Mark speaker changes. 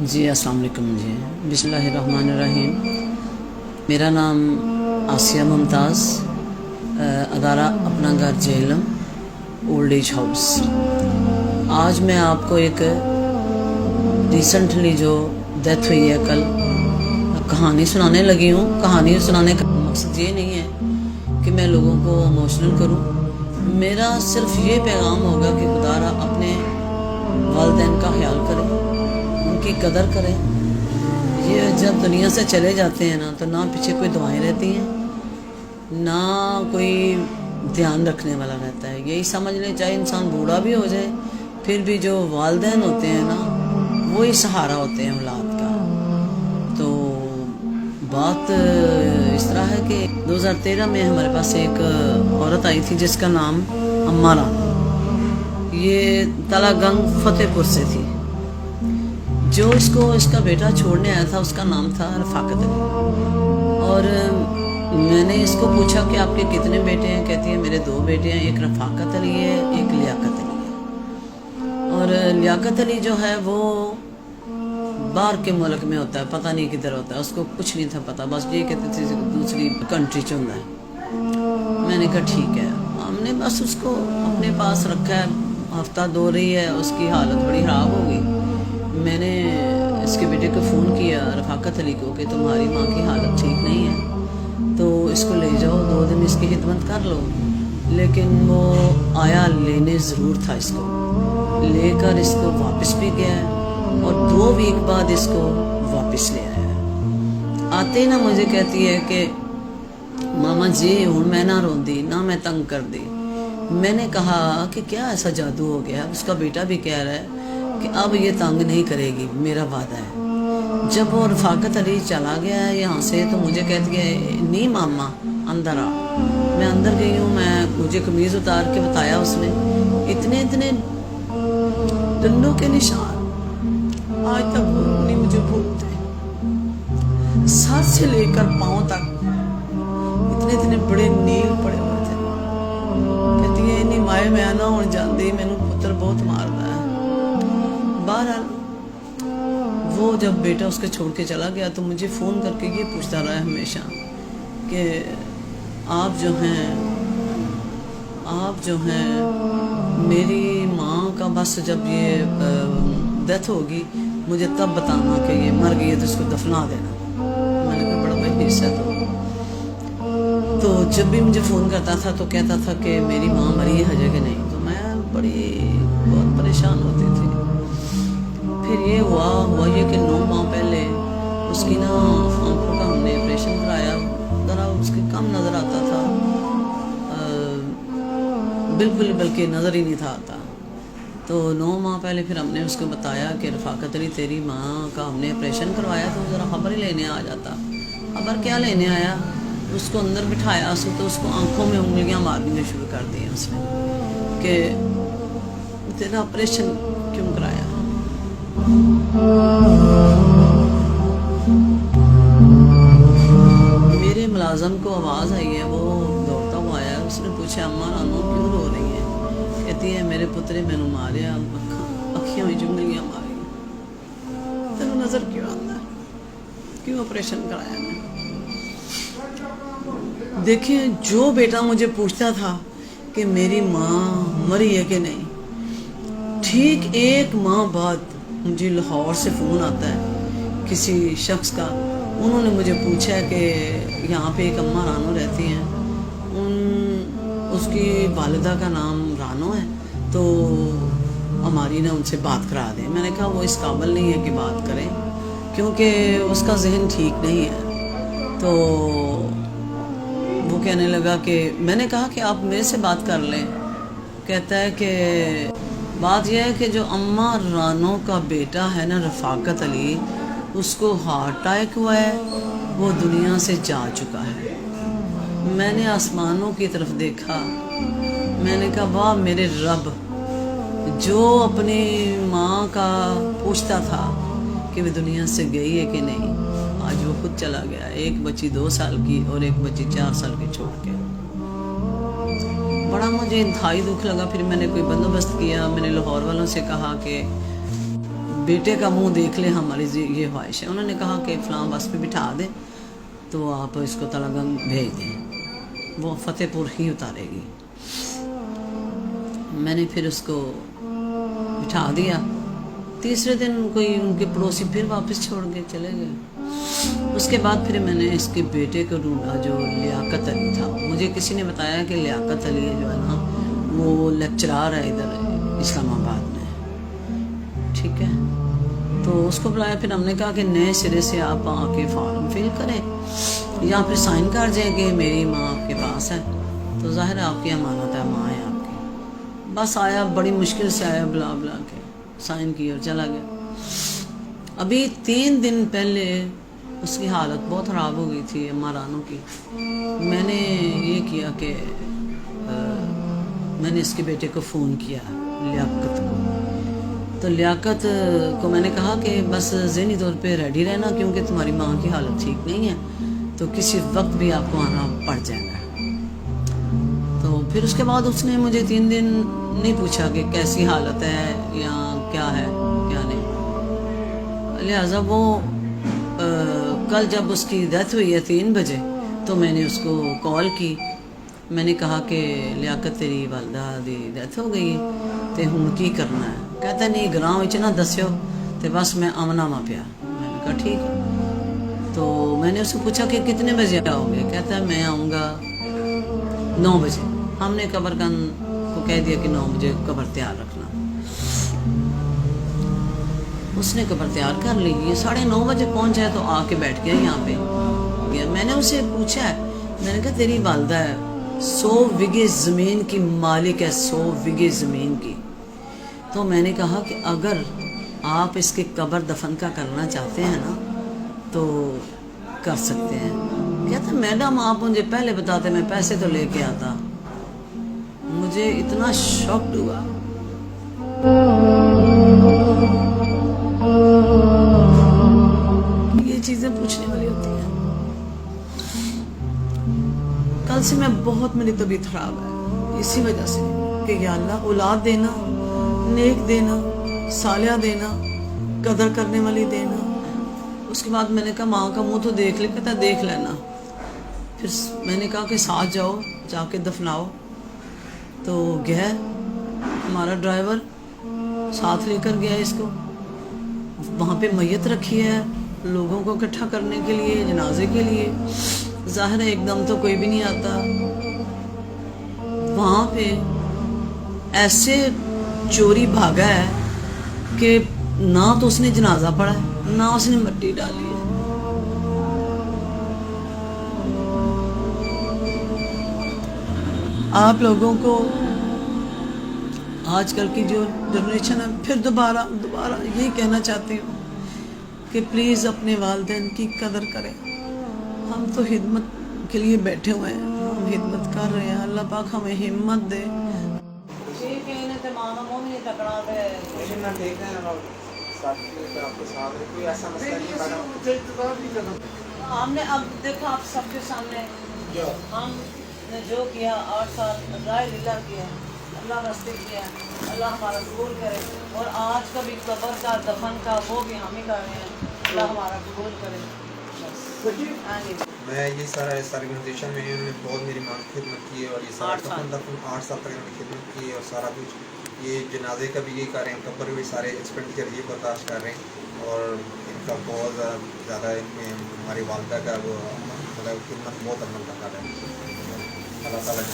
Speaker 1: جی السلام علیکم جی، بسم اللہ الرحمن الرحیم۔ میرا نام آسیہ ممتاز، ادارہ اپنا گھر جہلم اولڈ ایج ہاؤس۔ آج میں آپ کو ایک ریسنٹلی جو ڈیتھ ہوئی ہے کل کہانی سنانے لگی ہوں۔ کہانی سنانے کا مقصد یہ نہیں ہے کہ میں لوگوں کو ایموشنل کروں، میرا صرف یہ پیغام ہوگا کہ خدا را اپنے والدین کا خیال کریں، ان کی قدر کریں۔ یہ جب دنیا سے چلے جاتے ہیں نا تو نہ پیچھے کوئی دعائیں رہتی ہیں، نہ کوئی دھیان رکھنے والا رہتا ہے۔ یہی سمجھ لیں چاہے انسان بوڑھا بھی ہو جائے پھر بھی جو والدین ہوتے ہیں نا وہی سہارا ہوتے ہیں اولاد کا۔ تو بات اس طرح ہے کہ 2013 میں ہمارے پاس ایک عورت آئی تھی جس کا نام اماں رانو، یہ تلا گنگ فتح پور سے تھی۔ جو اس کا بیٹا چھوڑنے آیا تھا اس کا نام تھا رفاقت علی، اور میں نے اس کو پوچھا کہ آپ کے کتنے بیٹے ہیں؟ کہتی ہے میرے 2 بیٹے ہیں، ایک رفاقت علی ہے، ایک لیاقت علی ہے۔ اور لیاقت علی جو ہے وہ باہر کے ملک میں ہوتا ہے، پتہ نہیں کدھر ہوتا ہے، اس کو کچھ نہیں تھا پتہ، بس یہ کہتے تھے دوسری کنٹری چند ہے۔ میں نے کہا ٹھیک ہے، ہم نے بس اس کو اپنے پاس رکھا ہے، ہفتہ 2 رہی ہے، اس کی حالت بڑی خراب ہو گئی۔ میں نے اس کے بیٹے کو فون کیا رفاقت علی کو کہ تمہاری ماں کی حالت ٹھیک نہیں ہے تو اس کو لے جاؤ، 2 دن اس کی خدمت کر لو۔ لیکن وہ آیا، لینے ضرور تھا، اس کو لے کر اس کو واپس بھی گیا اور 2 ویک بعد اس کو واپس لے آیا۔ آتے نا مجھے کہتی ہے کہ ماما جی ہوں میں نہ روندی نہ میں تنگ کر دی۔ میں نے کہا کہ کیا ایسا جادو ہو گیا؟ اس کا بیٹا بھی کہہ رہا ہے کہ اب یہ تنگ نہیں کرے گی، میرا وعدہ ہے۔ جب وہ رفاقت علی چلا گیا ہے یہاں سے تو مجھے کہتی ہے نہیں ماما اندر آ۔ میں اندر گئی ہوں، مجھے قمیض اتار کے بتایا اس نے، اتنے ڈنڈوں کے نشان آج تک نہیں مجھے بھولتے، سر سے لے کر پاؤں تک اتنے بڑے نیل پڑے ہوئے تھے۔ کہتی ہے نہیں مائے میں نہ ہون جاندی، مینوں پتر بہت ماردا ہے۔ بہرحال وہ جب بیٹا اس کے چھوڑ کے چلا گیا تو مجھے فون کر کے یہ پوچھتا رہا ہے ہمیشہ کہ آپ جو ہیں میری ماں کا بس جب یہ ڈیتھ ہوگی مجھے تب بتانا کہ یہ مر گئی ہے تو اس کو دفنا دینا۔ میں نے کہا بڑا بھائی حصہ تو جب بھی مجھے فون کرتا تھا تو کہتا تھا کہ میری ماں مری ہے کہ نہیں، تو میں بہت پریشان ہوتی تھی۔ پھر یہ ہوا یہ کہ 9 ماہ پہلے اس کی نا آنکھوں کا ہم نے آپریشن کرایا، ذرا اس کی کم نظر آتا تھا، بالکل بلکہ نظر ہی نہیں تھا آتا۔ تو 9 ماہ پہلے پھر ہم نے اس کو بتایا کہ رفاقت علی تیری ماں کا ہم نے آپریشن کروایا، تو ذرا خبر ہی لینے آ جاتا۔ خبر کیا لینے آیا، اس کو اندر بٹھایا تو اس کو آنکھوں میں انگلیاں مارنی شروع کر دی اس نے کہ تیرا آپریشن کیوں کرایا۔ میرے ملازم کو آواز آئی ہے، وہ دوڑتا ہوا آیا، اس نے پوچھا اماں رانو کیوں رو رہی ہے؟ کہتی ہے میرے پترے مینوں ماریا، اکھیاں میں جنگلیاں ماری، تینوں نظر کیوں آتا ہے، کیوں آپریشن کرایا میں؟ دیکھیں جو بیٹا مجھے پوچھتا تھا کہ میری ماں مری ہے کہ نہیں، ٹھیک 1 ماہ بعد مجھے لاہور سے فون آتا ہے کسی شخص کا، انہوں نے مجھے پوچھا کہ یہاں پہ ایک اماں رانو رہتی ہیں، اس کی والدہ کا نام رانو ہے، تو ہماری نا ان سے بات کرا دیں۔ میں نے کہا وہ اس قابل نہیں ہے کہ بات کریں کیونکہ اس کا ذہن ٹھیک نہیں ہے۔ تو وہ کہنے لگا کہ میں نے کہا کہ آپ میرے سے بات کر لیں۔ کہتا ہے کہ بات یہ ہے کہ جو اماں رانو کا بیٹا ہے نا رفاقت علی، اس کو ہارٹ اٹیک ہوا ہے، وہ دنیا سے جا چکا ہے۔ میں نے آسمانوں کی طرف دیکھا، میں نے کہا واہ میرے رب، جو اپنی ماں کا پوچھتا تھا کہ وہ دنیا سے گئی ہے کہ نہیں، آج وہ خود چلا گیا، ایک بچی 2 سال کی اور ایک بچی 4 سال کی چھوڑ کے۔ بڑا مجھے انتہائی دکھ لگا۔ پھر میں نے کوئی بندوبست کیا، میں نے لاہور والوں سے کہا کہ بیٹے کا منہ دیکھ لیں ہماری یہ خواہش ہے. انہوں نے کہا کہ فلاں بس پہ بٹھا دیں تو آپ اس کو تلہ گنگ بھیج دیں, وہ فتح پور ہی اتارے گی. میں نے پھر اس کو بٹھا دیا. تیسرے دن کوئی ان کے پڑوسی پھر واپس چھوڑ کے چلے گئے. اس کے بعد پھر میں نے اس کے بیٹے کو ڈھونڈا جو لیاقت علی تھا. مجھے کسی نے بتایا کہ لیاقت علی جو ہے نا وہ لیکچرار ہے ادھر اسلام آباد میں, ٹھیک ہے. تو اس کو بلایا, پھر ہم نے کہا کہ نئے سرے سے آپ آ کے فارم فل کریں یا پھر سائن کر جائیں کہ میری ماں آپ کے پاس ہے. تو ظاہر ہے آپ کی امانت ہے, ماں ہے آپ کی. بس آیا, بڑی مشکل سے آیا, بلا بلا کے سائن کی اور چلا گیا. ابھی 3 دن پہلے اس کی حالت بہت خراب ہو گئی تھی مارانوں کی. میں نے یہ کیا کہ میں نے اس کے بیٹے کو فون کیا لیاقت کو. تو لیاقت کو میں نے کہا کہ بس ذہنی طور پہ ریڈی رہنا کیونکہ تمہاری ماں کی حالت ٹھیک نہیں ہے, تو کسی وقت بھی آپ کو آنا پڑ جائے گا. تو پھر اس کے بعد اس نے مجھے 3 دن نہیں پوچھا کہ کیسی حالت ہے یا کیا ہے کیا نہیں. لہٰذا وہ کل جب اس کی ڈیتھ ہوئی ہے 3 بجے تو میں نے اس کو کال کی. میں نے کہا کہ لیاقت تیری والدہ دی ڈیتھ ہو گئی تے ہن کی کرنا ہے. کہتا نہیں گراں وچ نہ دسیو تے بس میں آمنا وا پیا. میں نے کہا ٹھیک ہے. تو میں نے اس سے پوچھا کہ کتنے بجے آؤ گے. کہتا ہے میں آؤں گا 9 بجے. ہم نے قبر گن کو کہہ دیا کہ 9 بجے قبر تیار رکھنا. اس نے قبر تیار کر لی. یہ 9:30 بجے پہنچ جائے تو آ کے بیٹھ گیا یہاں پہ. میں نے اسے پوچھا ہے, میں نے کہا تیری والدہ ہے 100 وگے زمین کی مالک ہے, 100 وگے زمین کی. تو میں نے کہا کہ اگر آپ اس کے قبر دفن کا کرنا چاہتے ہیں نا تو کر سکتے ہیں. کہتا میڈم آپ مجھے پہلے بتاتے میں پیسے تو لے کے آتا. مجھے اتنا شاکڈ ہوا. یہ چیزیں پوچھنے والی ہوتی ہیں. کل سے میں بہت, میری طبیعت خراب ہے اسی وجہ سے کہ یا اللہ اولاد دینا, نیک دینا, صالحہ دینا, قدر کرنے والی دینا. اس کے بعد میں نے کہا ماں کا منہ تو دیکھ لے. کہتا دیکھ لینا. پھر میں نے کہا کہ ساتھ جاؤ, جا کے دفناؤ. تو گیا ہمارا ڈرائیور, ساتھ لے کر گیا اس کو. وہاں پہ میت رکھی ہے لوگوں کو اکٹھا کرنے کے لیے, جنازے کے لیے. ظاہر ہے ایک دم تو کوئی بھی نہیں آتا. وہاں پہ ایسے چوری بھاگا ہے کہ نہ تو اس نے جنازہ پڑھا ہے نہ اس نے مٹی ڈالی ہے. آپ لوگوں کو آج کل کی جو جنریشن ہے, پھر دوبارہ یہی کہنا چاہتی ہوں کہ پلیز اپنے والدین کی قدر کریں. ہم تو خدمت کے لیے بیٹھے ہوئے ہیں, ہم خدمت کر رہے ہیں. اللہ پاک ہمیں ہمت دے. ہم نے اب دیکھو آپ سب کے سامنے ہم نے جو کیا 8 سال ظاہر للہ کیا, اللہ راستے کیا, اللہ ہمارا قبول کرے. اور آج کا بھی قبر کا دفن کا وہ بھی ہم ہی کر رہے ہیں. اللہ ہمارا قبول کرے.
Speaker 2: میں یہ سارا اس آرگنائزیشن میں انہوں نے بہت میری ماں کی خدمت کی ہے اور یہ سارا 8 سال تک انہوں نے خدمت کی ہے اور سارا کچھ یہ جنازے کا بھی یہی کر رہے ہیں, قبر بھی سارے ایکسپینڈیچر یہ برداشت کر رہے ہیں. اور ان کا بہت زیادہ ان میں ہماری والدہ کا وہ مطلب خدمت بہت عمل کا کر رہے ہیں. اللہ تعالیٰ